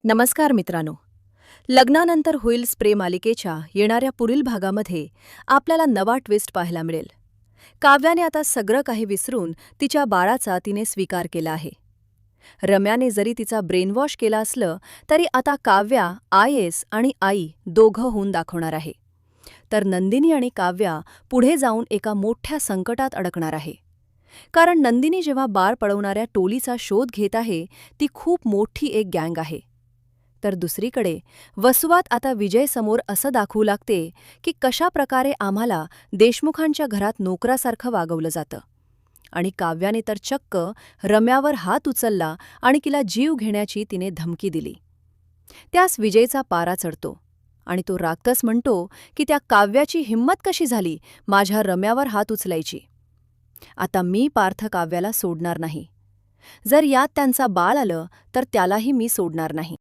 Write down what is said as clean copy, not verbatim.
नमस्कार मित्रांनो. लग्नानंतर होईल स्प्रे मालिकेच्या येणाऱ्या पुढील भागामध्ये आपल्याला नवा ट्विस्ट पाहायला मिळेल. काव्याने आता सगळं काही विसरून तिच्या बाळाचा तिने स्वीकार केला आहे. रम्याने जरी तिचा ब्रेनवॉश केला असलं तरी आता काव्या IAS आणि आई दोघं होऊन दाखवणार आहे. तर नंदिनी आणि काव्या पुढे जाऊन एका मोठ्या संकटात अडकणार आहे. कारण नंदिनी जेव्हा बाळ पळवणाऱ्या टोलीचा शोध घेत आहे ती खूप मोठी एक गँग आहे. तर दुसरीकडे वसुवात आता विजयसमोर असं दाखवू लागते की कशा प्रकारे आम्हाला देशमुखांच्या घरात नोकरासारखं वागवलं जातं. आणि काव्याने तर चक्क रम्यावर हात उचलला आणि तिला जीव घेण्याची तिने धमकी दिली. त्यास विजयचा पारा चढतो आणि तो रागतच म्हणतो की त्या काव्याची हिंमत कशी झाली माझ्या रम्यावर हात उचलायची. आता मी पार्थ काव्याला सोडणार नाही. जर यात त्यांचा बाळ आलं तर त्यालाही मी सोडणार नाही.